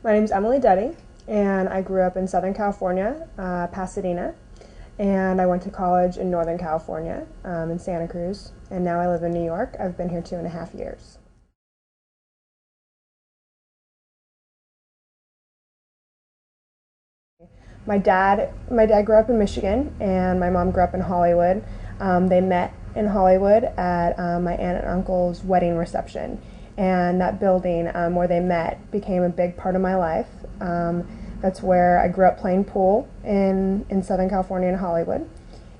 My name's Emily Duddy, and I grew up in Southern California, Pasadena, and I went to college in Northern California, in Santa Cruz, and now I live in New York. I've been here 2.5 years. My dad grew up in Michigan, and my mom grew up in Hollywood. They met in Hollywood at my aunt and uncle's wedding reception, and that building where they met became a big part of my life. That's where I grew up playing pool in Southern California in Hollywood.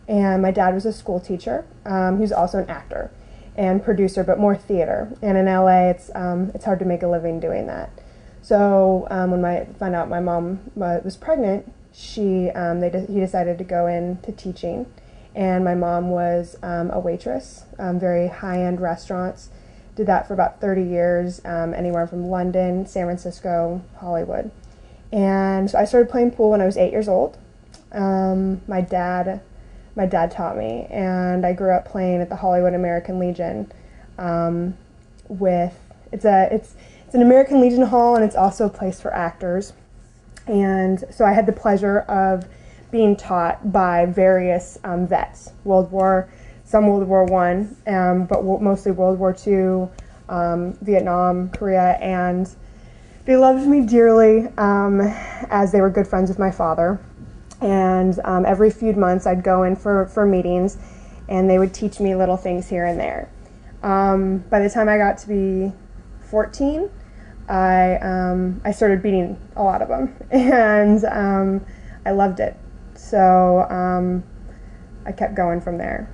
And my dad was a school teacher. He was also an actor and producer, but more theater. And in LA, it's hard to make a living doing that. So when I found out my mom was pregnant, he decided to go into teaching, and my mom was a waitress, very high-end restaurants. Did that for about 30 years, anywhere from London, San Francisco, Hollywood. And so I started playing pool when I was 8 years old. My dad taught me, and I grew up playing at the Hollywood American Legion. It's an American Legion hall, and it's also a place for actors. And so I had the pleasure of being taught by various vets, some World War One, but mostly World War II, Vietnam, Korea, and they loved me dearly, as they were good friends with my father. And every few months I'd go in for meetings, and they would teach me little things here and there. By the time I got to be 14, I started beating a lot of them, and I loved it. So I kept going from there.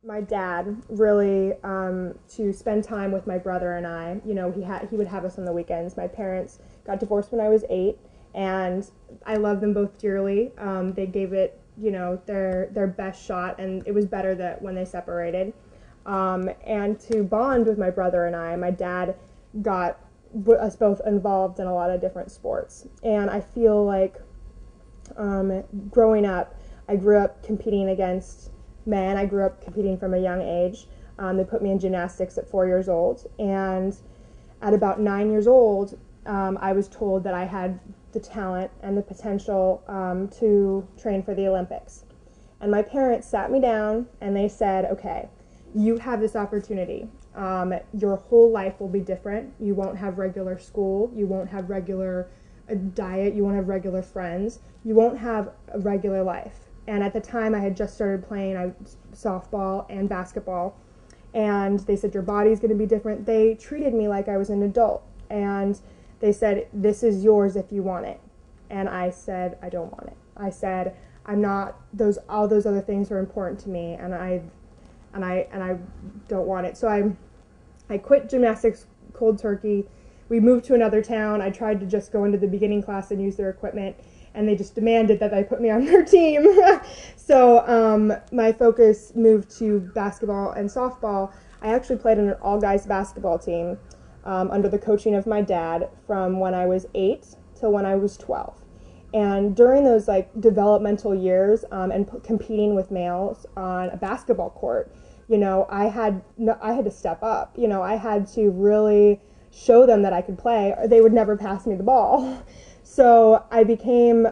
My dad really, to spend time with my brother and I. He would have us on the weekends. My parents got divorced when I was 8, and I love them both dearly. They gave it, their best shot, and it was better that when they separated. And to bond with my brother and I, my dad got us both involved in a lot of different sports, and I feel like growing up, I grew up competing against men. I grew up competing from a young age. They put me in gymnastics at 4 years old, and at about 9 years old, I was told that I had the talent and the potential to train for the Olympics. And my parents sat me down and they said, okay, you have this opportunity. Your whole life will be different. You won't have regular school. You won't have regular diet. You won't have regular friends. You won't have a regular life. And at the time, I had just started playing softball and basketball. And they said, your body's going to be different. They treated me like I was an adult. And they said, this is yours if you want it. And I said, I don't want it. I said, I'm not, all those other things are important to me, and I don't want it. So I quit gymnastics cold turkey. We moved to another town. I tried to just go into the beginning class and use their equipment, and they just demanded that I put me on their team. So my focus moved to basketball and softball. I actually played on an all-guys basketball team under the coaching of my dad from when I was 8 till when I was 12. And during those developmental years and competing with males on a basketball court, I had to step up. I had to really show them that I could play, or they would never pass me the ball. So I became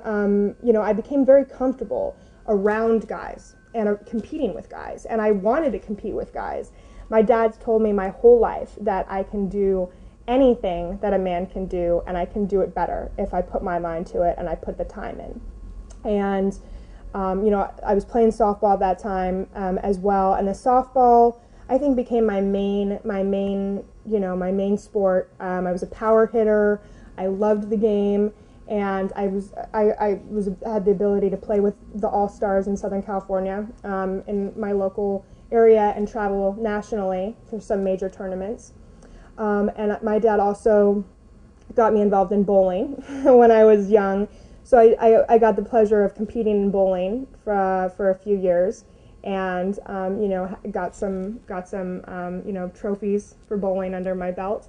very comfortable around guys and competing with guys, and I wanted to compete with guys. My dad's told me my whole life that I can do anything that a man can do, and I can do it better if I put my mind to it and I put the time in. And I was playing softball at that time as well, and the softball I think became my main sport. I was a power hitter. I loved the game, and I had the ability to play with the All-Stars in Southern California in my local area and travel nationally for some major tournaments. And my dad also got me involved in bowling when I was young. So I got the pleasure of competing in bowling for a few years, and got some trophies for bowling under my belt.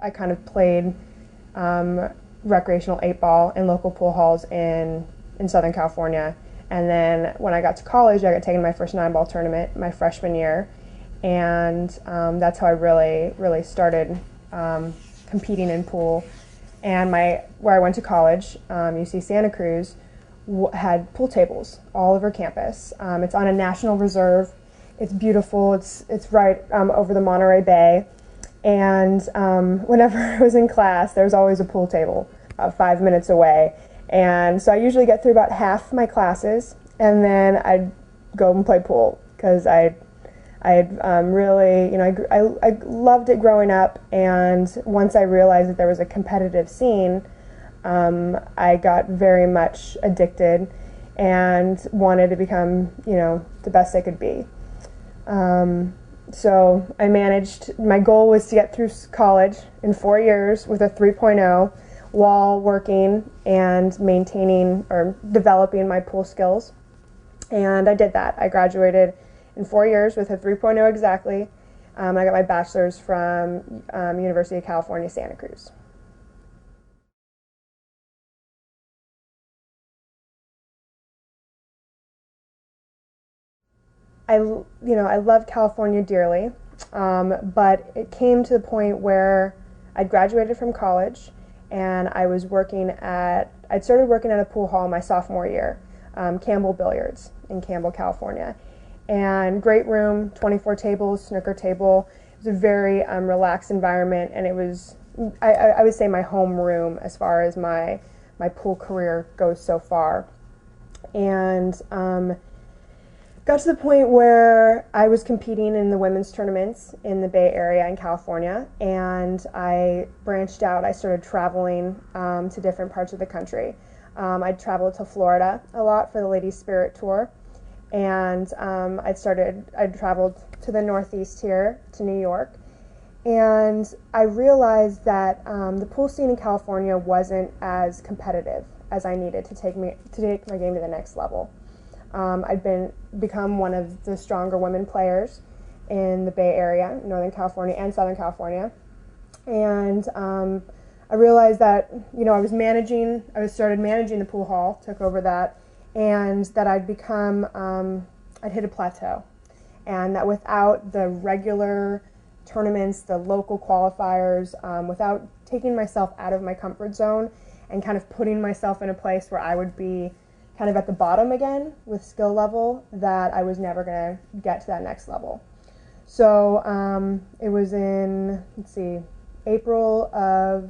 I kind of played recreational 8-ball in local pool halls in Southern California. And then when I got to college, I got taken to my first 9-ball tournament my freshman year. And that's how I really started competing in pool. And where I went to college, UC Santa Cruz, had pool tables all over campus. It's on a national reserve. It's beautiful. It's right over the Monterey Bay. And whenever I was in class, there was always a pool table 5 minutes away. And so I usually get through about half my classes, and then I'd go and play pool because I really, I loved it growing up. And once I realized that there was a competitive scene, I got very much addicted and wanted to become, the best I could be. So I my goal was to get through college in 4 years with a 3.0 while working and maintaining or developing my pool skills. And I did that. I graduated in 4 years with a 3.0 exactly. I got my bachelor's from University of California, Santa Cruz. I love California dearly, but it came to the point where I'd graduated from college and I'd started working at a pool hall my sophomore year, Campbell Billiards in Campbell, California. And great room, 24 tables, snooker table. It was a very relaxed environment, and it was, I would say, my home room as far as my pool career goes so far. And got to the point where I was competing in the women's tournaments in the Bay Area in California, and I branched out. I started traveling to different parts of the country. I'd traveled to Florida a lot for the Ladies Spirit Tour, and I'd traveled to the Northeast here, to New York, and I realized that the pool scene in California wasn't as competitive as I needed to take my game to the next level. I'd become one of the stronger women players in the Bay Area, Northern California and Southern California, and I realized that I started managing the pool hall, took over that, and that I'd hit a plateau, and that without the regular tournaments, the local qualifiers, without taking myself out of my comfort zone and kind of putting myself in a place where I would be kind of at the bottom again with skill level, that I was never going to get to that next level. So it was in, April of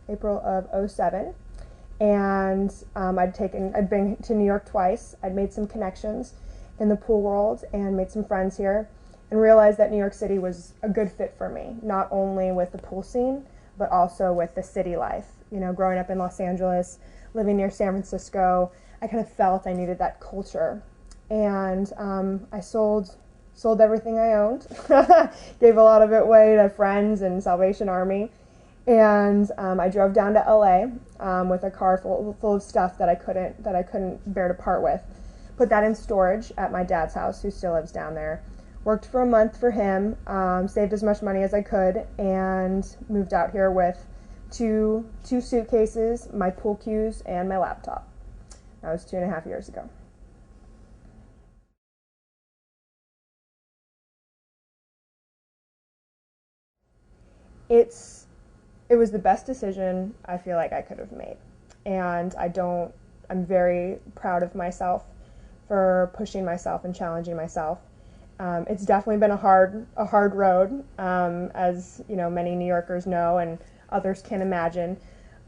'07, and I'd been to New York twice. I'd made some connections in the pool world and made some friends here, and realized that New York City was a good fit for me, not only with the pool scene, but also with the city life. Growing up in Los Angeles, living near San Francisco, I kind of felt I needed that culture. And I sold everything I owned, gave a lot of it away to friends and Salvation Army. And I drove down to LA with a car full of stuff that I couldn't bear to part with. Put that in storage at my dad's house, who still lives down there. Worked for a month for him, saved as much money as I could, and moved out here with two suitcases, my pool cues, and my laptop. That was 2.5 years ago. It was the best decision I feel like I could have made. And I'm very proud of myself for pushing myself and challenging myself. It's definitely been a hard road, as many New Yorkers know and others can imagine.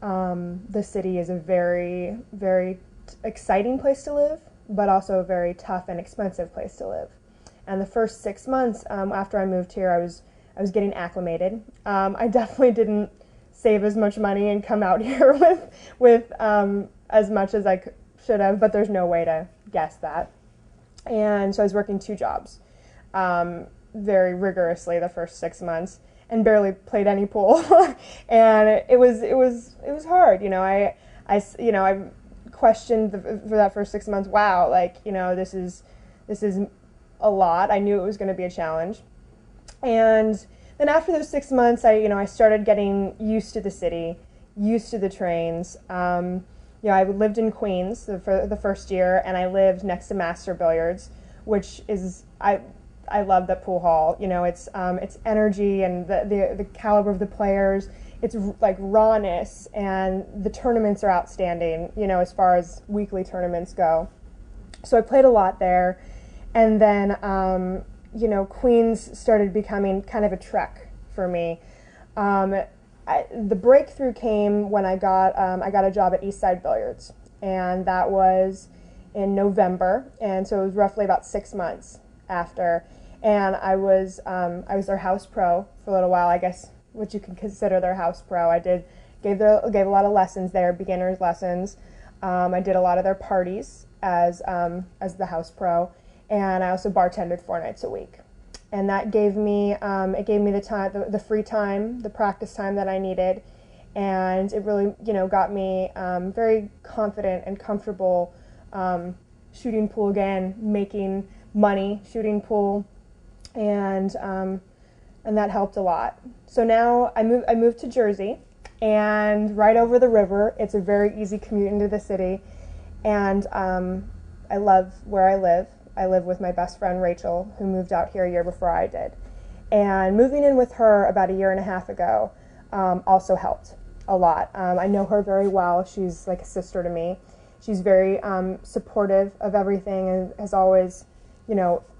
The city is a very, very exciting place to live, but also a very tough and expensive place to live. And the first 6 months after I moved here, I was getting acclimated. I definitely didn't save as much money and come out here with as much as I should have, but there's no way to guess that. And so I was working 2 jobs very rigorously the first 6 months, and barely played any pool. And it was hard. I questioned for that first 6 months. Wow, this is a lot. I knew it was going to be a challenge. And then after those 6 months, I started getting used to the city, used to the trains. I lived in Queens for the first year, and I lived next to Master Billiards, which is I love that pool hall. It's energy and the caliber of the players. It's like rawness, and the tournaments are outstanding, as far as weekly tournaments go. So I played a lot there, and then Queens started becoming kind of a trek for me. The breakthrough came when I got a job at Eastside Billiards, and that was in November, and so it was roughly about 6 months after. And I was their house pro for a little while, I guess, what you can consider their house pro. I gave a lot of lessons there, beginners lessons. I did a lot of their parties as the house pro, and I also bartended 4 nights a week. And that gave me the time, the free time, the practice time that I needed, and it really got me very confident and comfortable shooting pool again, making money shooting pool, and that helped a lot. So now I moved to Jersey, and right over the river. It's a very easy commute into the city, and I love where I live. I live with my best friend Rachel, who moved out here a year before I did. And moving in with her about a year and a half ago also helped a lot. I know her very well. She's like a sister to me. She's very supportive of everything and has always,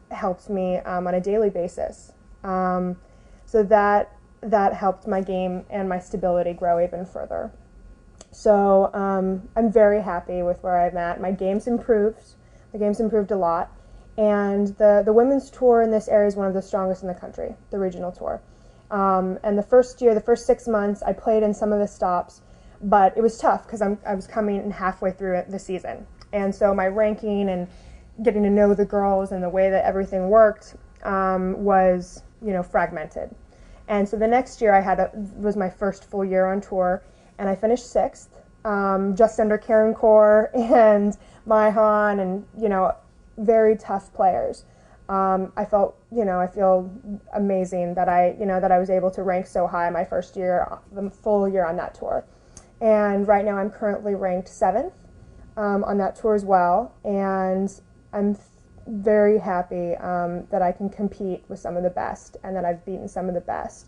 helped me on a daily basis. So that helped my game and my stability grow even further. So I'm very happy with where I'm at. My game's improved. The game's improved a lot. And the women's tour in this area is one of the strongest in the country, the regional tour. And the first 6 months, I played in some of the stops, but it was tough because I was coming in halfway through the season. And so my ranking and getting to know the girls and the way that everything worked was, fragmented. And so the next year was my first full year on tour, and I finished 6th, just under Karen Kaur and Maihan and, very tough players. I feel amazing that I was able to rank so high my first year, the full year on that tour. And right now I'm currently ranked 7th on that tour as well, and I'm very happy that I can compete with some of the best and that I've beaten some of the best.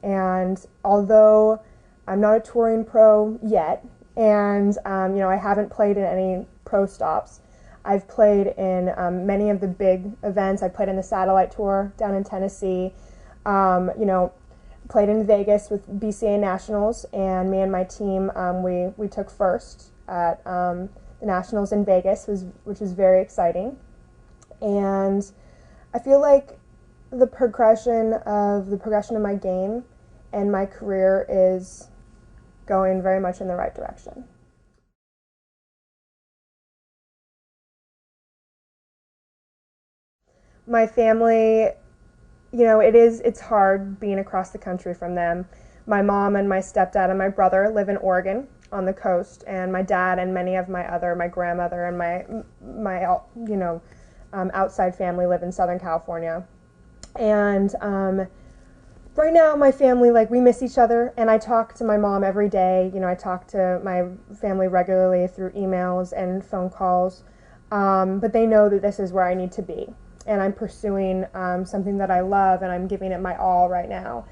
And although I'm not a touring pro yet, and I haven't played in any pro stops, I've played in many of the big events. I played in the Satellite Tour down in Tennessee, played in Vegas with BCA Nationals, and me and my team, we took first at the Nationals in Vegas, which was very exciting. And I feel like the progression of my game and my career is going very much in the right direction. My family, it's hard being across the country from them. My mom and my stepdad and my brother live in Oregon on the coast, and my dad and many of my grandmother and my outside family live in Southern California. And right now my family, we miss each other, and I talk to my mom every day. I talk to my family regularly through emails and phone calls, but they know that this is where I need to be. And I'm pursuing something that I love, and I'm giving it my all right now.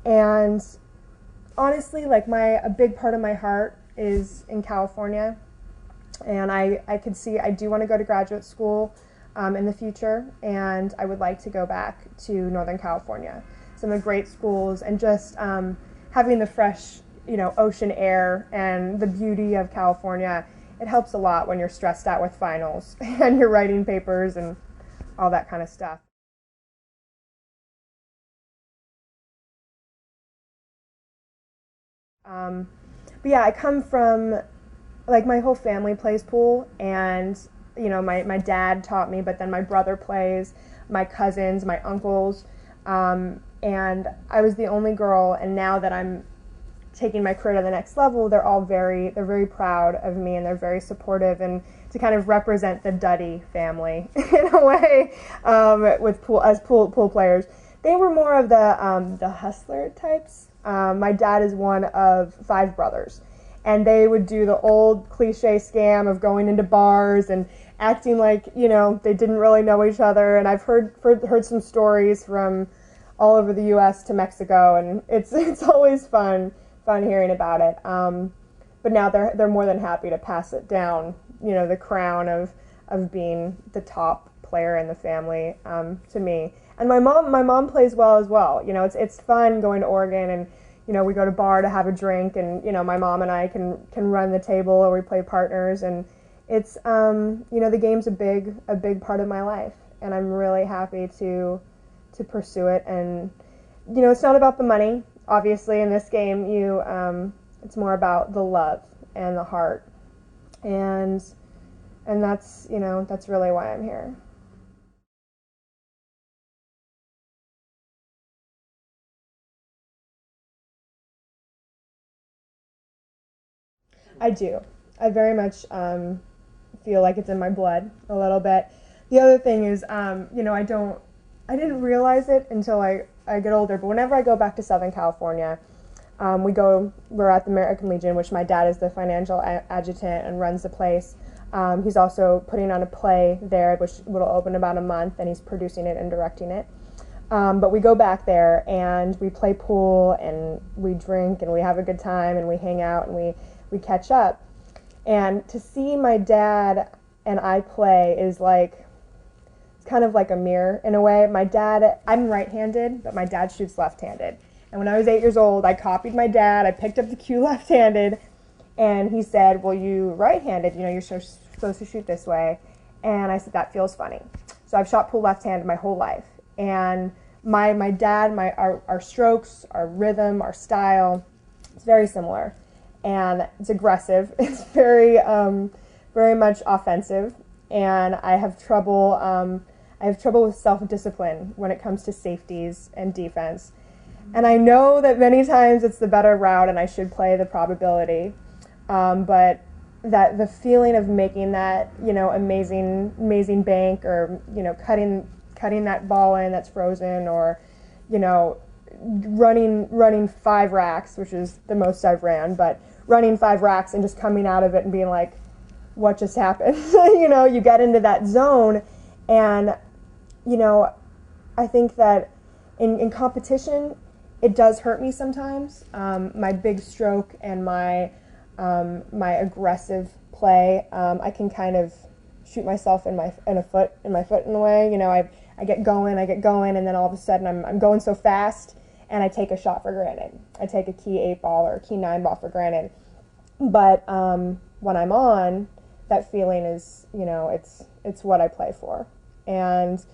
And honestly, a big part of my heart is in California, and I could see I do want to go to graduate school in the future, and I would like to go back to Northern California. Some of the great schools, and just having the fresh, ocean air and the beauty of California. It helps a lot when you're stressed out with finals and you're writing papers and all that kind of stuff. But yeah, I come from, my whole family plays pool, and, my dad taught me, but then my brother plays, my cousins, my uncles, and I was the only girl, and now that I'm taking my career to the next level, they're very proud of me, and they're very supportive, and to kind of represent the Duddy family in a way, with pool players. They were more of the hustler types, My dad is one of 5 brothers, and they would do the old cliche scam of going into bars and acting like, they didn't really know each other. And I've heard some stories from all over the U.S. to Mexico, and it's always fun hearing about it. But now they're more than happy to pass it down, the crown of being the top player in the family, to me. And my mom plays well as well. It's fun going to Oregon, and we go to bar to have a drink, and my mom and I can run the table, or we play partners, and it's the game's a big part of my life, and I'm really happy to pursue it. And it's not about the money, obviously. In this game, it's more about the love and the heart, and that's really why I'm here. I do. I very much feel like it's in my blood a little bit. The other thing is, I didn't realize it until I get older, but whenever I go back to Southern California, we're at the American Legion, which my dad is the financial adjutant and runs the place. He's also putting on a play there, which will open in about a month, and he's producing it and directing it. But we go back there, and we play pool, and we drink, and we have a good time, and we hang out, and we catch up. And to see my dad and I play is like, it's kind of like a mirror in a way. I'm right-handed, but my dad shoots left-handed. And when I was 8 years old, I copied my dad. I picked up the cue left-handed, and he said, well, you right-handed, you're supposed to shoot this way. And I said, that feels funny. So I've shot pool left-handed my whole life. And my dad, our strokes, our rhythm, our style, it's very similar. And it's aggressive. It's very much offensive. And I have trouble with self-discipline when it comes to safeties and defense. And I know that many times it's the better route, and I should play the probability. But that the feeling of making that, amazing bank, or, cutting that ball in that's frozen, or, running 5 racks, which is the most I've ran, but running 5 racks and just coming out of it and being like, what just happened? You get into that zone, and, I think that in competition, it does hurt me sometimes. My big stroke and my aggressive play, I can kind of shoot myself in my foot in a way. I get going, and then all of a sudden I'm going so fast, and I take a shot for granted. I take a key 8 ball or a key 9 ball for granted. But when I'm on, that feeling is, it's what I play for. And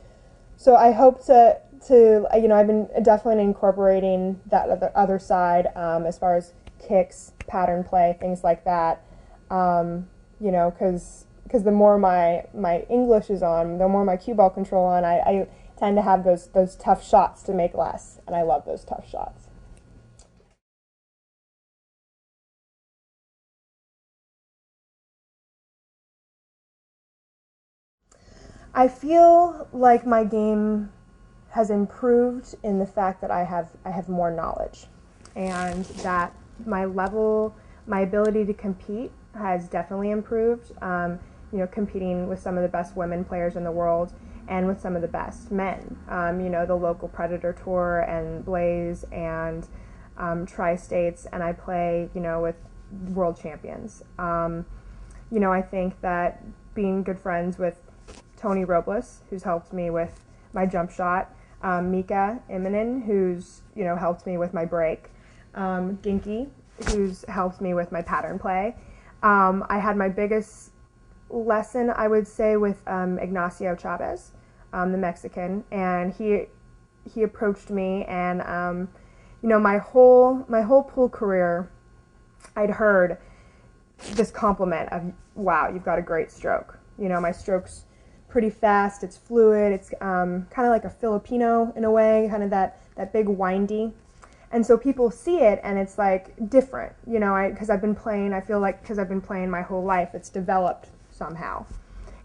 so I hope to I've been definitely incorporating that other side, as far as kicks, pattern play, things like that. Because the more my English is on, the more my cue ball control on, I tend to have those tough shots to make less, and I love those tough shots. I feel like my game has improved in the fact that I have more knowledge, and that my ability to compete has definitely improved. Competing with some of the best women players in the world, and with some of the best men. The local Predator Tour and Blaze and Tri-States, and I play, with world champions. I think that being good friends with Tony Robles, who's helped me with my jump shot, Mika Immonen, who's, helped me with my break, Ginky, who's helped me with my pattern play. I had my biggest lesson, I would say, with Ignacio Chavez, the Mexican, and he approached me, and my whole pool career, I'd heard this compliment of, wow, you've got a great stroke. My stroke's pretty fast, it's fluid, it's kind of like a Filipino in a way, kind of that big windy. And so people see it, and it's like different, because I've been playing, I feel like because I've been playing my whole life, it's developed somehow.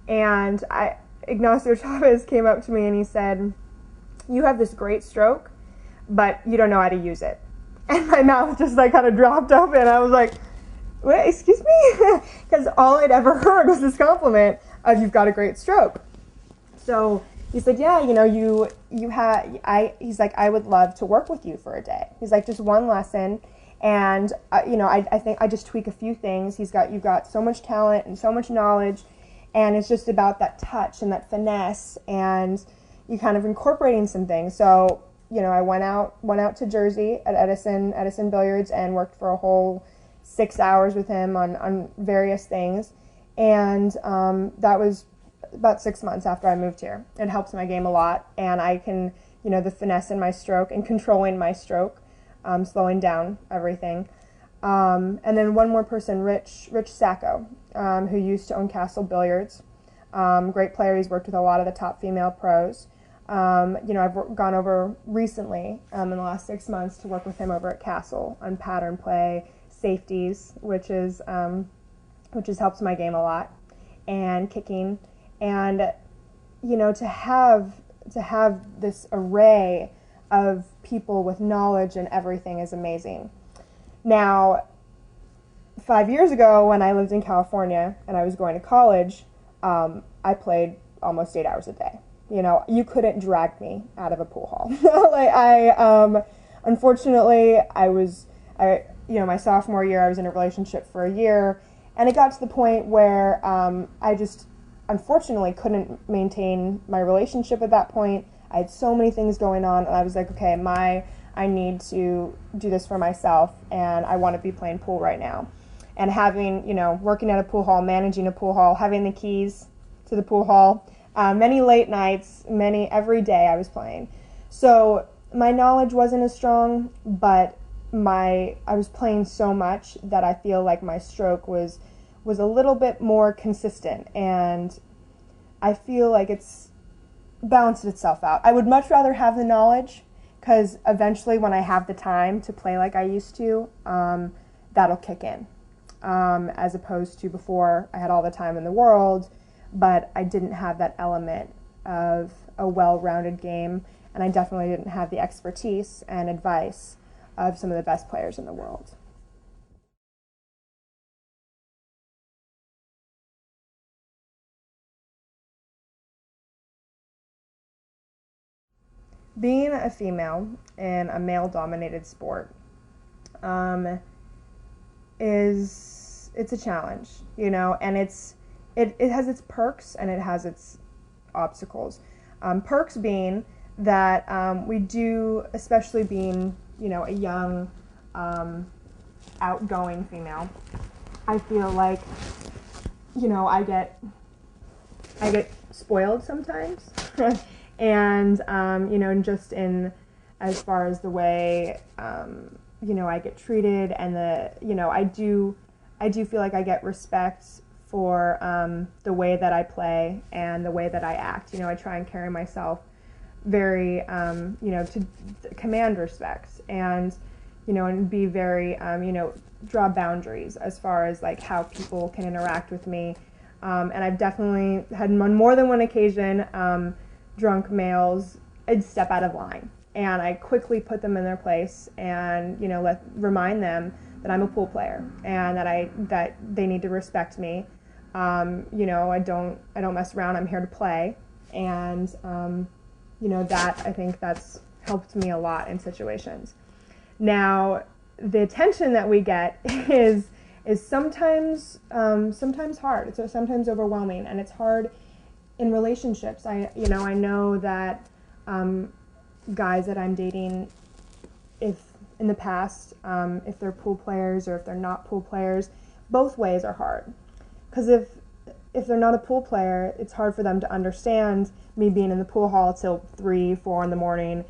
And Ignacio Chavez came up to me and he said, you have this great stroke, but you don't know how to use it. And my mouth just like kind of dropped open. I was like, wait, excuse me? Because all I'd ever heard was this compliment of you've got a great stroke. So he said, yeah, he's like, I would love to work with you for a day. He's like, just one lesson. And, I think I just tweak a few things. You've got so much talent and so much knowledge. And it's just about that touch and that finesse and you kind of incorporating some things. So, I went out to Jersey at Edison Billiards and worked for a whole 6 hours with him on various things. And that was about 6 months after I moved here. It helps my game a lot. And I can, the finesse in my stroke and controlling my stroke, slowing down everything. And then one more person, Rich Sacco, who used to own Castle Billiards. Great player. He's worked with a lot of the top female pros. I've gone over recently in the last 6 months to work with him over at Castle on pattern play, safeties, which has helped my game a lot, and kicking, and to have this array of people with knowledge and everything is amazing. Now, 5 years ago when I lived in California and I was going to college, I played almost 8 hours a day. You couldn't drag me out of a pool hall. Unfortunately, my sophomore year, I was in a relationship for a year, and it got to the point where I just, unfortunately, couldn't maintain my relationship at that point. I had so many things going on, and I was like, okay, I need to do this for myself, and I want to be playing pool right now. And having, working at a pool hall, managing a pool hall, having the keys to the pool hall, many late nights, every day I was playing. So my knowledge wasn't as strong, but I was playing so much that I feel like my stroke was a little bit more consistent, and I feel like it's balanced itself out. I would much rather have the knowledge, because eventually when I have the time to play like I used to, that'll kick in, as opposed to before I had all the time in the world, but I didn't have that element of a well-rounded game, and I definitely didn't have the expertise and advice of some of the best players in the world. Being a female in a male-dominated sport it's a challenge, and it has its perks and it has its obstacles. Perks being that we do, especially being, a young, outgoing female, I feel like, I get spoiled sometimes. And, just in as far as the way, I get treated, and I do feel like I get respect for the way that I play and the way that I act. I try and carry myself very, to command respect, and, and be very, draw boundaries as far as like how people can interact with me. And I've definitely had on more than one occasion, drunk males, I'd step out of line, and I quickly put them in their place, and remind them that I'm a pool player and that they need to respect me. I don't mess around. I'm here to play, and that I think that's helped me a lot in situations. Now, the attention that we get is sometimes hard. It's sometimes overwhelming, and it's hard in relationships. I know that guys that I'm dating, if in the past, if they're pool players or if they're not pool players, both ways are hard. Because if they're not a pool player, it's hard for them to understand me being in the pool hall till 3, 4 in the morning,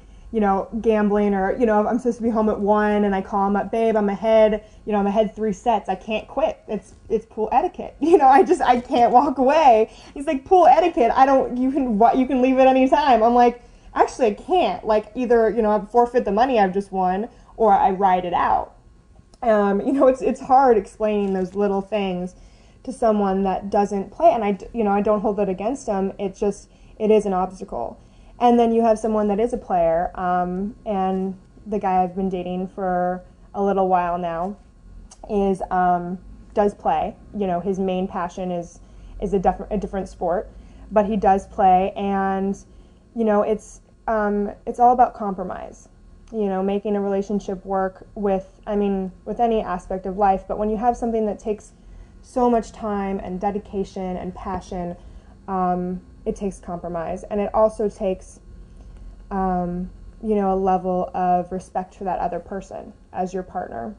gambling, or, I'm supposed to be home at 1 and I call him up, babe, I'm ahead 3 sets. I can't quit. It's pool etiquette. I can't walk away. He's like, pool etiquette. You can leave at any time. I'm like, actually I can't. Like, either, I forfeit the money I've just won, or I ride it out. It's hard explaining those little things to someone that doesn't play, and I don't hold that against them. It is an obstacle. And then you have someone that is a player, and the guy I've been dating for a little while now, is does play. You know, his main passion is a different sport, but he does play, and you know, it's all about compromise. You know, making a relationship work with any aspect of life, but when you have something that takes so much time and dedication and passion, it takes compromise, and it also takes you know, a level of respect for that other person as your partner.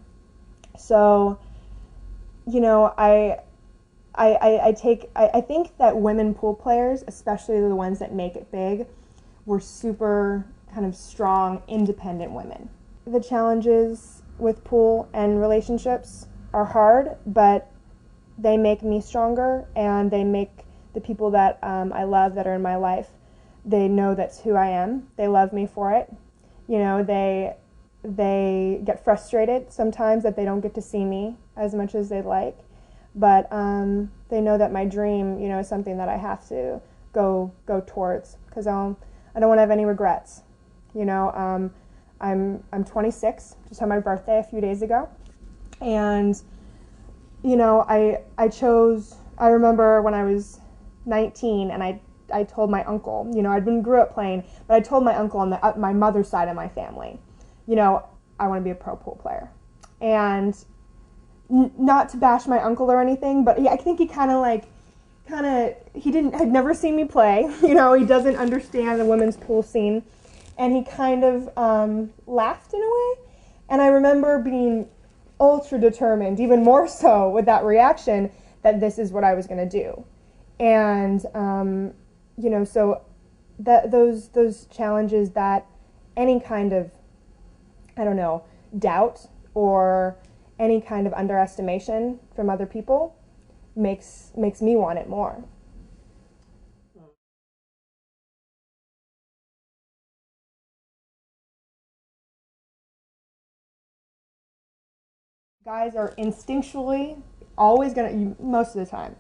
So, you know, I think that women pool players, especially the ones that make it big, were super kind of strong, independent women. The challenges with pool and relationships are hard, but they make me stronger, and they make the people that I love that are in my life, they know that's who I am. They love me for it. You know, they get frustrated sometimes that they don't get to see me as much as they'd like, but they know that my dream, you know, is something that I have to go towards, because I don't want to have any regrets. You know, I'm 26, just had my birthday a few days ago, and you know, I remember when I was 19, and I told my uncle, you know, grew up playing, but I told my uncle on my mother's side of my family, you know, I want to be a pro pool player. And not to bash my uncle or anything, but I think he had never seen me play, you know, he doesn't understand the women's pool scene, and he kind of laughed in a way. And I remember being ultra determined, even more so with that reaction, that this is what I was going to do. And you know, so that those challenges, that any kind of, I don't know, doubt or any kind of underestimation from other people makes me want it more. Guys are instinctually always most of the time,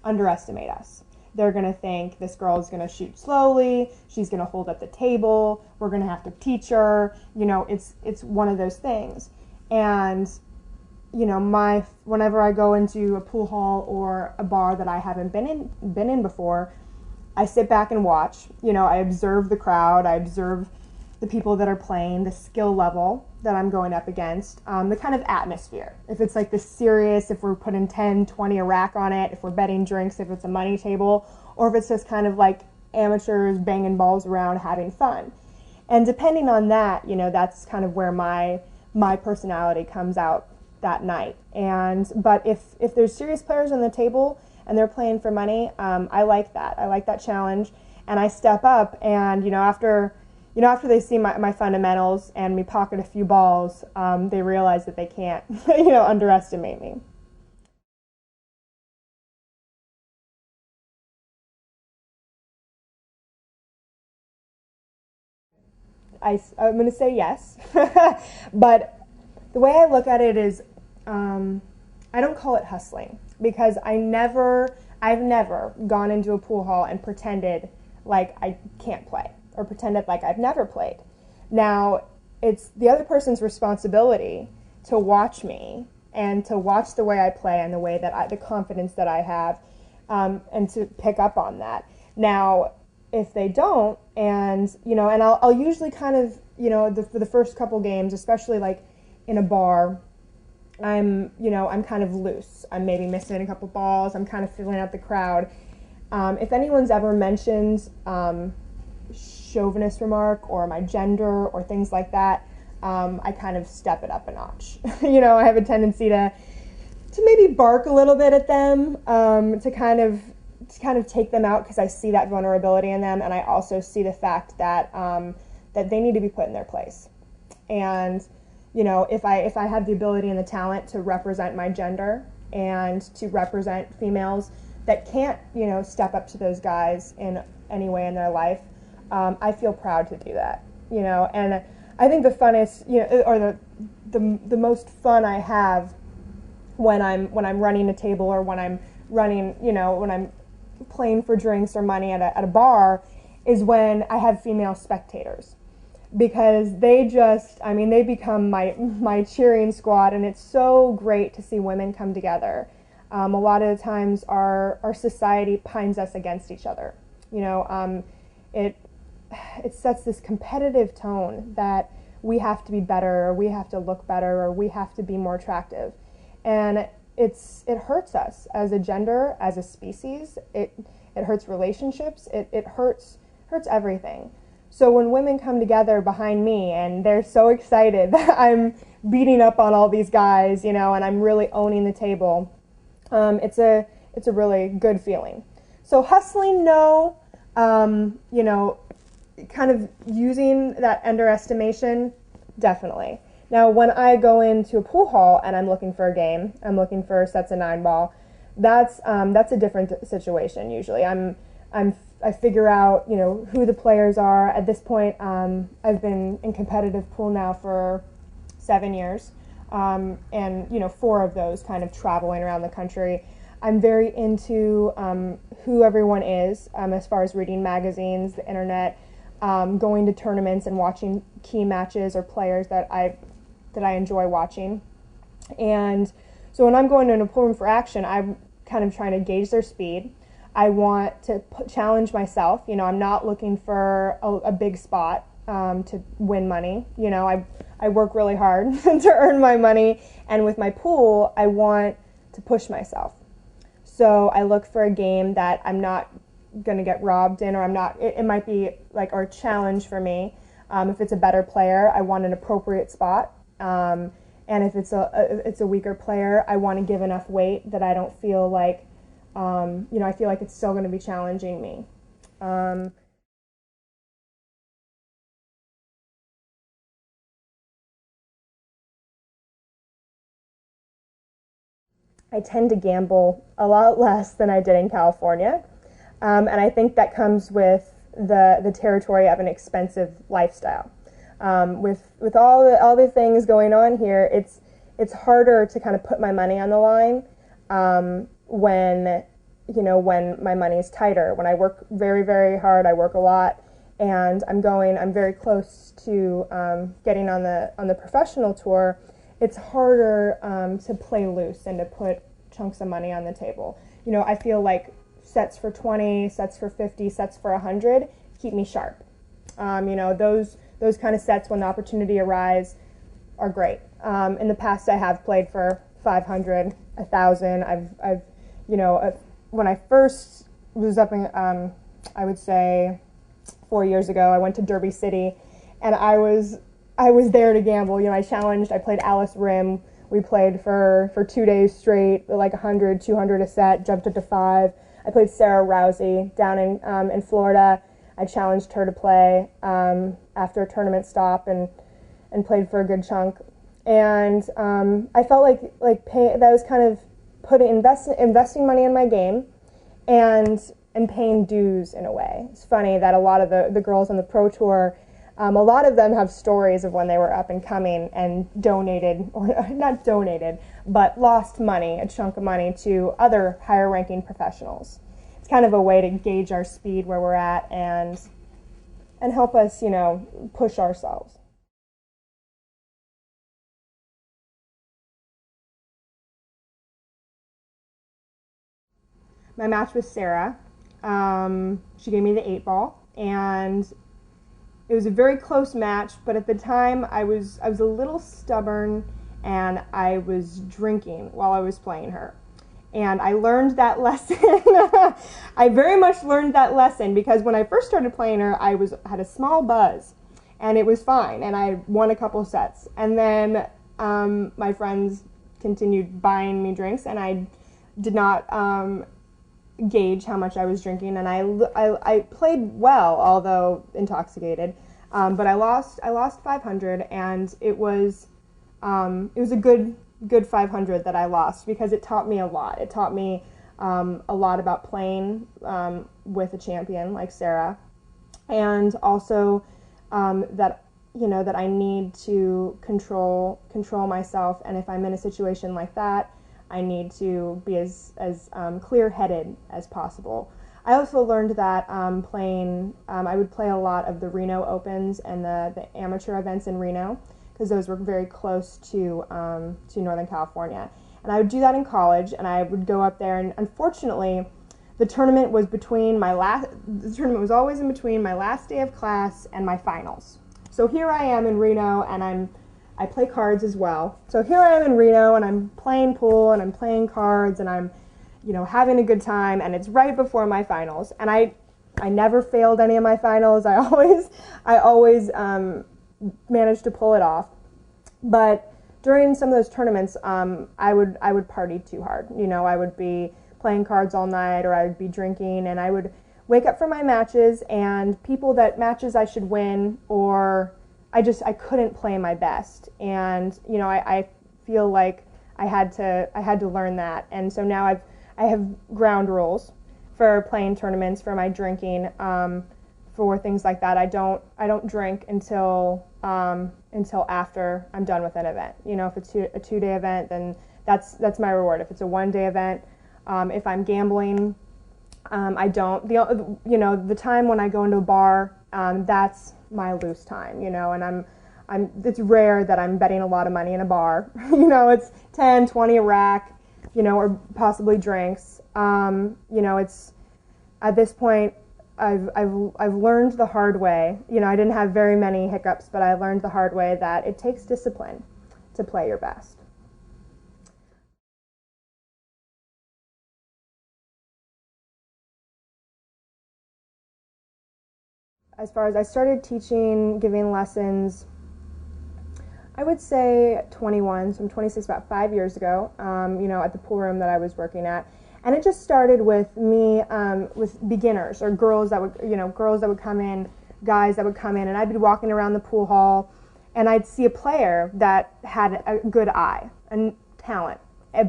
underestimate us. They're going to think this girl is going to shoot slowly, she's going to hold up the table, we're going to have to teach her. You know, it's one of those things. And, you know, whenever I go into a pool hall or a bar that I haven't been in before, I sit back and watch. You know, I observe the crowd, I observe the people that are playing, the skill level that I'm going up against, the kind of atmosphere. If it's like this serious, if we're putting 10, 20 a rack on it, if we're betting drinks, if it's a money table, or if it's just kind of like amateurs banging balls around having fun. And depending on that, you know, that's kind of where my personality comes out that night. But if there's serious players on the table and they're playing for money, I like that. I like that challenge, and I step up, and after they see my fundamentals and me pocket a few balls, they realize that they can't, underestimate me. I'm going to say yes, but the way I look at it is, I don't call it hustling, because I've never gone into a pool hall and pretended like I can't play, or pretended like I've never played. Now, it's the other person's responsibility to watch me and to watch the way I play and the way that the confidence that I have, and to pick up on that. Now, if they don't, and I'll usually kind of, for the first couple games, especially like in a bar, I'm kind of loose. I'm maybe missing a couple balls. I'm kind of filling out the crowd. If anyone's ever mentioned chauvinist remark or my gender or things like that, I kind of step it up a notch. I have a tendency to maybe bark a little bit at them, to kind of take them out, because I see that vulnerability in them, and I also see the fact that that they need to be put in their place. And if I have the ability and the talent to represent my gender and to represent females that can't step up to those guys in any way in their life, I feel proud to do that. And I think the funnest, or the most fun I have when I'm running a table, or when I'm running, when I'm playing for drinks or money at a bar, is when I have female spectators. because they become my cheering squad, and it's so great to see women come together. A lot of the times our society pines us against each other. It it sets this competitive tone that we have to be better, or we have to look better, or we have to be more attractive. And it hurts us as a gender, as a species. It hurts relationships. It hurts everything. So when women come together behind me and they're so excited that I'm beating up on all these guys, and I'm really owning the table, it's a really good feeling. So hustling, no. Kind of using that underestimation, definitely. Now, when I go into a pool hall and I'm looking for a game, I'm looking for sets of 9-ball, that's a different situation usually. I figure out, who the players are. At this point, I've been in competitive pool now for 7 years, and 4 of those kind of traveling around the country. I'm very into who everyone is, as far as reading magazines, the internet, going to tournaments and watching key matches or players that I enjoy watching. And so when I'm going into a pool room for action, I'm kind of trying to gauge their speed. I want to challenge myself. I'm not looking for a big spot to win money. I work really hard to earn my money, and with my pool, I want to push myself. So I look for a game that I'm not going to get robbed in, or it might be like a challenge for me. If it's a better player, I want an appropriate spot. And if it's a weaker player, I want to give enough weight that I don't feel like, I feel like it's still going to be challenging me. I tend to gamble a lot less than I did in California. And I think that comes with the territory of an expensive lifestyle. With all the things going on here, it's harder to kind of put my money on the line when my money is tighter. When I work very, very hard, I work a lot, and I'm very close to getting on the professional tour. It's harder to play loose and to put chunks of money on the table. I feel like sets for 20, sets for 50, sets for 100 keep me sharp. Those kind of sets, when the opportunity arises, are great. In the past, I have played for 500, 1,000. I've when I first was up in, I would say 4 years ago, I went to Derby City, and I was there to gamble. I played Alice Rim. We played for 2 days straight, like 100, 200 a set, jumped up to 5. I played Sarah Rousey down in Florida. I challenged her to play after a tournament stop and played for a good chunk. And I felt like that was kind of investing money in my game and paying dues in a way. It's funny that a lot of the girls on the Pro Tour, a lot of them have stories of when they were up and coming and donated, or not donated, but lost money, a chunk of money, to other higher ranking professionals. It's kind of a way to gauge our speed where we're at and help us, push ourselves. My match with Sarah. She gave me the 8-ball, and it was a very close match, but at the time I was a little stubborn, and I was drinking while I was playing her. And I learned that lesson. I very much learned that lesson, because when I first started playing her, I had a small buzz, and it was fine, and I won a couple sets. And then my friends continued buying me drinks, and I did not gauge how much I was drinking, and I played well, although intoxicated. But I lost 500, and it was a good 500 that I lost, because it taught me a lot. It taught me a lot about playing with a champion like Sarah, and also that I need to control myself. And if I'm in a situation like that, I need to be as clear-headed as possible. I also learned that I would play a lot of the Reno Opens and the amateur events in Reno, because those were very close to Northern California. And I would do that in college, and I would go up there, and unfortunately, the tournament was always in between my last day of class and my finals. So here I am in Reno, and I play cards as well. So here I am in Reno, and I'm playing pool, and I'm playing cards, and I'm, having a good time, and it's right before my finals. And I never failed any of my finals. I always managed to pull it off. But during some of those tournaments, I would party too hard. I would be playing cards all night, or I would be drinking, and I would wake up for my matches, and matches I should win, or I couldn't play my best. And I feel like I had to learn that. And so now I have ground rules for playing tournaments, for my drinking, for things like that. I don't drink until after I'm done with an event. If it's a 2-day event, then that's my reward. If it's a 1-day event, if I'm gambling, I don't. The time when I go into a bar, that's my loose time. And it's rare that I'm betting a lot of money in a bar. It's 10, 20 a rack, or possibly drinks. It's at this point, I've learned the hard way. I didn't have very many hiccups, but I learned the hard way that it takes discipline to play your best. As far as I started giving lessons, I would say 21, so I'm 26, about 5 years ago, at the pool room that I was working at. And it just started with me, with beginners, or girls that would come in, guys that would come in, and I'd be walking around the pool hall, and I'd see a player that had a good eye and talent,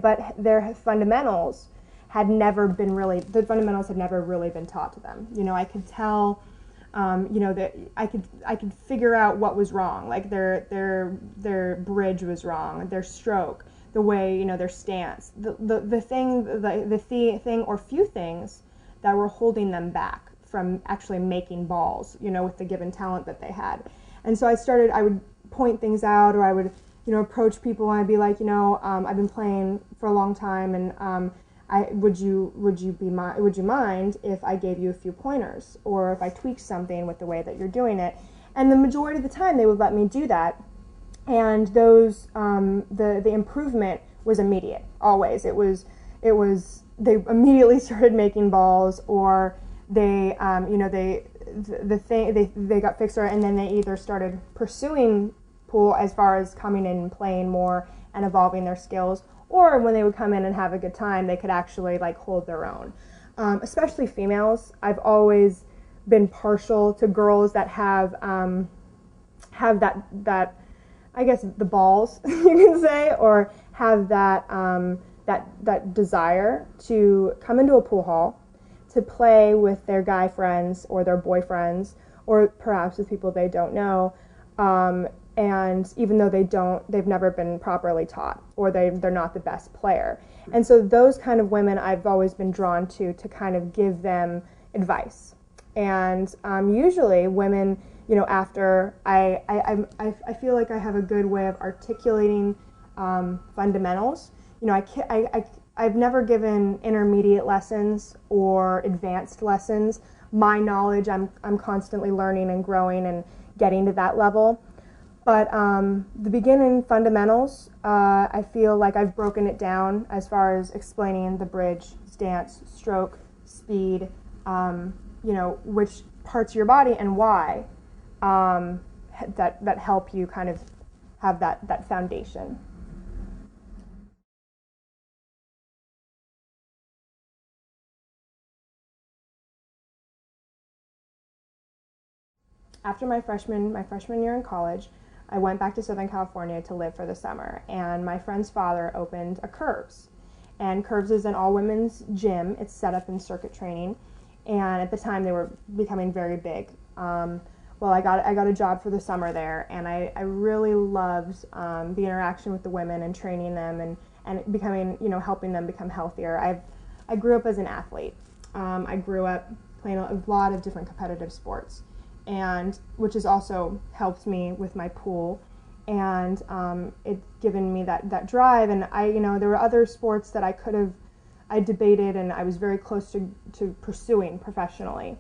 but their fundamentals had never really been taught to them. I could tell, that I could figure out what was wrong, like their bridge was wrong, their stroke, the way, their stance, the thing or few things that were holding them back from actually making balls, with the given talent that they had. And so I would point things out, or I would, approach people, and I'd be like, I've been playing for a long time, and would you mind if I gave you a few pointers, or if I tweaked something with the way that you're doing it? And the majority of the time they would let me do that. And those, the improvement was immediate. Always, it was. They immediately started making balls, or they, they got fixed, and then they either started pursuing pool as far as coming in and playing more and evolving their skills, or when they would come in and have a good time, they could actually hold their own. Especially females, I've always been partial to girls that have that. I guess the balls, you can say, or have that desire to come into a pool hall, to play with their guy friends or their boyfriends, or perhaps with people they don't know, and even though they've never been properly taught, or they're not the best player. And so those kind of women I've always been drawn to kind of give them advice. And usually women, after I feel like I have a good way of articulating fundamentals. I've never given intermediate lessons or advanced lessons. My knowledge, I'm constantly learning and growing and getting to that level. But the beginning fundamentals, I feel like I've broken it down as far as explaining the bridge, stance, stroke, speed, which parts of your body and why. That help you kind of have that foundation. After my freshman year in college, I went back to Southern California to live for the summer, and my friend's father opened a Curves. And Curves is an all-women's gym. It's set up in circuit training, and at the time they were becoming very big. Well, I got a job for the summer there, and I really loved the interaction with the women and training them and becoming, helping them become healthier. I grew up as an athlete, I grew up playing a lot of different competitive sports, and which has also helped me with my pool, and it's given me that drive. And there were other sports that I debated and I was very close to pursuing professionally,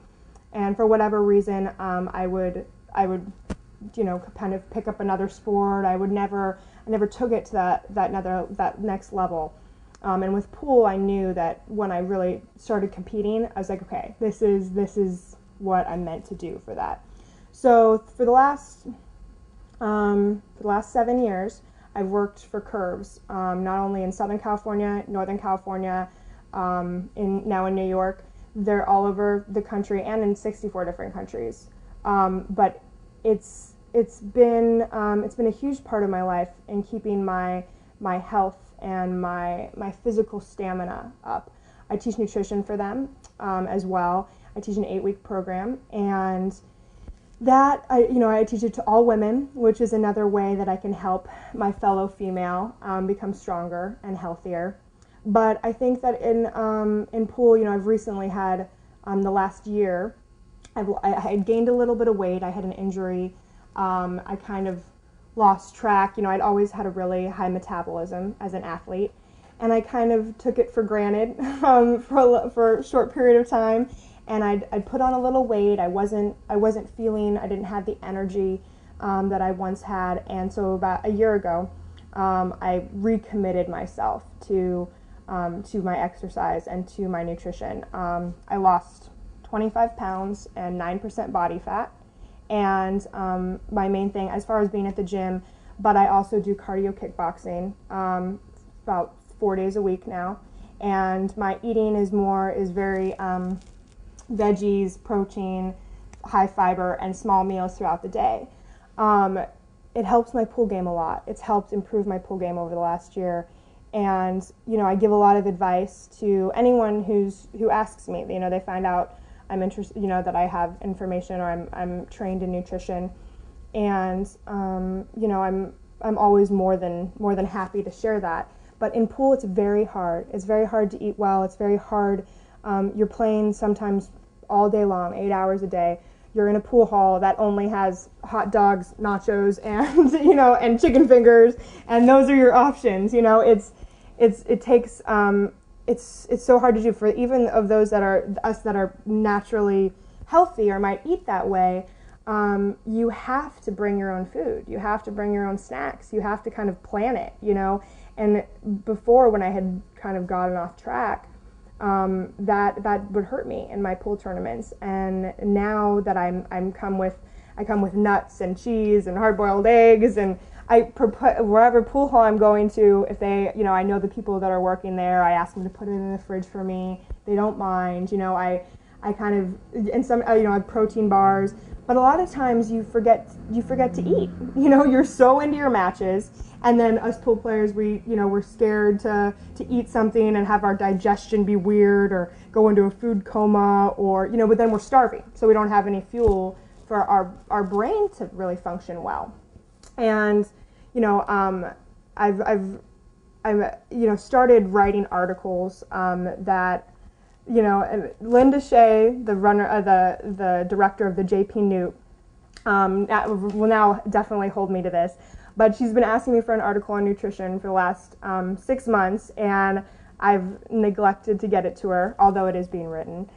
and for whatever reason, I would kind of pick up another sport. I never took it to that next level. And with pool, I knew that when I really started competing, I was like, okay, this is what I'm meant to do for that. So for the last 7 years, I've worked for Curves, not only in Southern California, Northern California, now in New York. They're all over the country and in 64 different countries. But it's been a huge part of my life in keeping my health and my physical stamina up. I teach nutrition for them as well. I teach an 8-week program, and that I teach it to all women, which is another way that I can help my fellow female become stronger and healthier. But I think that in pool, I've recently had the last year, I had gained a little bit of weight. I had an injury. I kind of lost track. I'd always had a really high metabolism as an athlete, and I kind of took it for granted for a short period of time. And I'd put on a little weight. I wasn't feeling. I didn't have the energy that I once had. And so about a year ago, I recommitted myself to my exercise and to my nutrition. I lost 25 pounds and 9% body fat. And my main thing, as far as being at the gym, but I also do cardio kickboxing about 4 days a week now. And my eating is very veggies, protein, high fiber, and small meals throughout the day. It helps my pool game a lot. It's helped improve my pool game over the last year. And, I give a lot of advice to anyone who asks me. They find out I'm interested, that I have information, or I'm trained in nutrition, and I'm always more than happy to share that. But in pool, it's very hard. It's very hard to eat well. It's very hard. You're playing sometimes all day long, 8 hours a day. You're in a pool hall that only has hot dogs, nachos, and and chicken fingers, and those are your options. It takes. It's so hard to do for even of those that are naturally healthy or might eat that way. You have to bring your own food. You have to bring your own snacks. You have to kind of plan it, And before, when I had kind of gotten off track, that would hurt me in my pool tournaments. And now that I come with nuts and cheese and hard-boiled eggs, and wherever pool hall I'm going to, if they, I know the people that are working there, I ask them to put it in the fridge for me. They don't mind. I kind of, and some, I have protein bars, but a lot of times you forget to eat. You're so into your matches, and then us pool players, we're scared to eat something and have our digestion be weird or go into a food coma, or, but then we're starving, so we don't have any fuel for our brain to really function well. And I've started writing articles that, Linda Shea, the director of the JP Newt, will now definitely hold me to this, but she's been asking me for an article on nutrition for the last 6 months, and I've neglected to get it to her, although it is being written.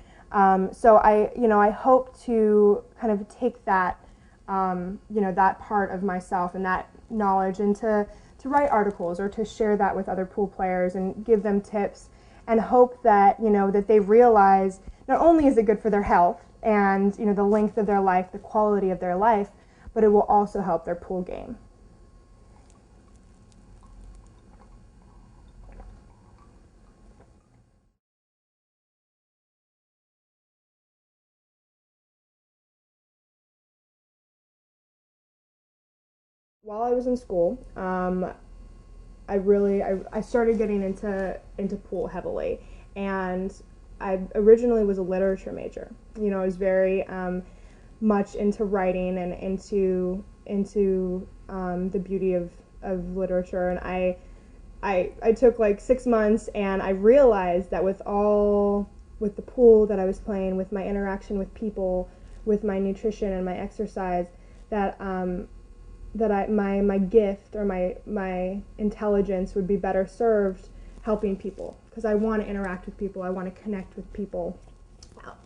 So I hope to kind of take that, that part of myself and that knowledge, and to write articles or to share that with other pool players and give them tips, and hope that, that they realize not only is it good for their health and, the length of their life, the quality of their life, but it will also help their pool game. While I was in school, I started getting into pool heavily, and I originally was a literature major. I was very much into writing and into the beauty of literature, and I took like 6 months, and I realized that with all with the pool that I was playing, with my interaction with people, with my nutrition and my exercise, that my gift or my intelligence would be better served helping people, because I want to interact with people. I want to connect with people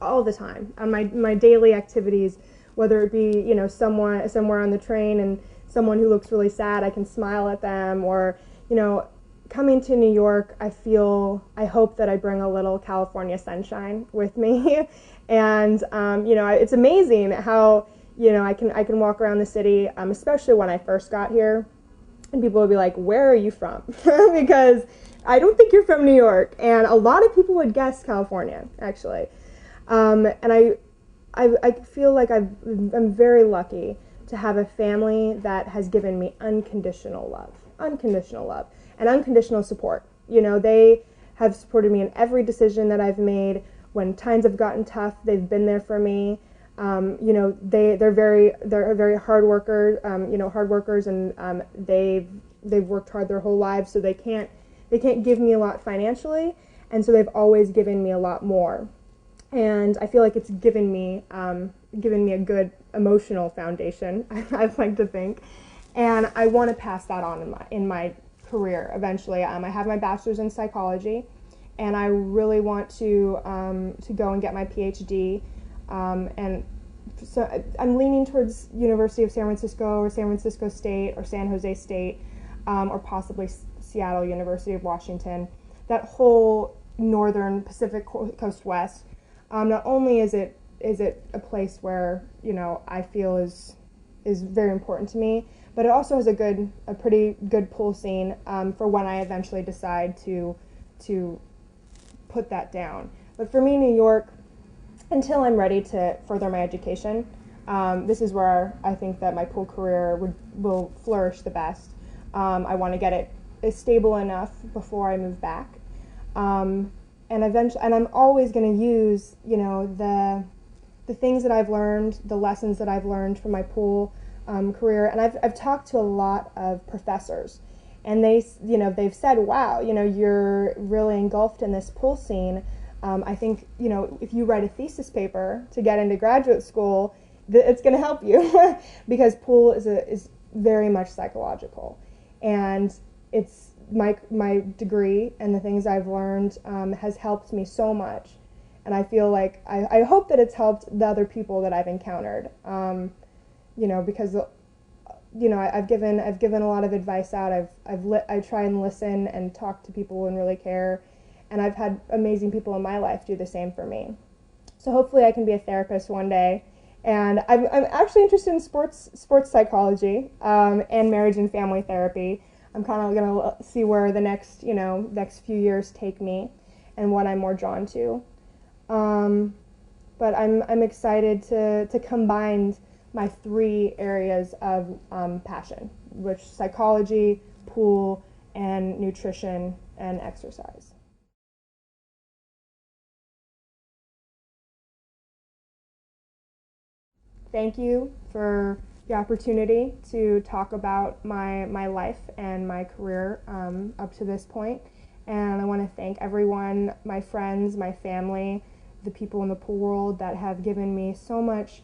all the time on my daily activities, whether it be, you know, someone somewhere on the train and someone who looks really sad, I can smile at them, or, you know, coming to New York, I hope that I bring a little California sunshine with me. And you know, it's amazing how, you know, I can walk around the city, especially when I first got here, and people would be like, "Where are you from?" Because I don't think you're from New York, and a lot of people would guess California, actually. And I feel like I'm very lucky to have a family that has given me unconditional love, and unconditional support. You know, they have supported me in every decision that I've made. When times have gotten tough, they've been there for me. You know, they're very hard workers. You know, hard workers, and they've worked hard their whole lives, so they can't give me a lot financially, and so they've always given me a lot more. And I feel like it's given me a good emotional foundation, I'd like to think, and I want to pass that on in my career eventually. I have my bachelor's in psychology, and I really want to go and get my PhD, and so I'm leaning towards University of San Francisco or San Francisco State or San Jose State, or possibly Seattle University of Washington. That whole northern Pacific Coast West. Not only is it a place where, you know, I feel is very important to me, but it also has a pretty good pull scene for when I eventually decide to put that down. But for me, New York, until I'm ready to further my education, this is where I think that my pool career will flourish the best. I want to get it stable enough before I move back. And eventually, and I'm always going to use, you know, the things that I've learned, the lessons that I've learned from my pool career. And I've talked to a lot of professors, and they've said, "Wow, you know, you're really engulfed in this pool scene. I think, you know, if you write a thesis paper to get into graduate school, it's going to help you," because pool is very much psychological, and it's my degree and the things I've learned has helped me so much, and I feel like I hope that it's helped the other people that I've encountered, you know, because, you know, I've given a lot of advice out. I try and listen and talk to people and really care, and I've had amazing people in my life do the same for me. So hopefully I can be a therapist one day. And I'm actually interested in sports psychology and marriage and family therapy. I'm kind of going to see where the next few years take me and what I'm more drawn to. But I'm excited to combine my three areas of passion, which psychology, pool, and nutrition and exercise. Thank you for the opportunity to talk about my life and my career up to this point. And I want to thank everyone, my friends, my family, the people in the pool world that have given me so much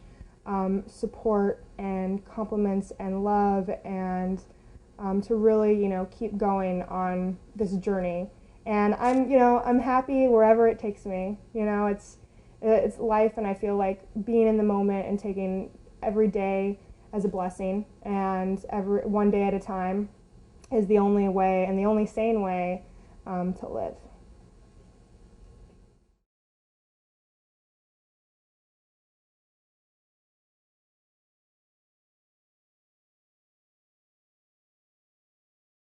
support and compliments and love, and to really, you know, keep going on this journey. And I'm happy wherever it takes me. You know, it's life, and I feel like being in the moment and taking every day as a blessing, and one day at a time is the only way and the only sane way to live.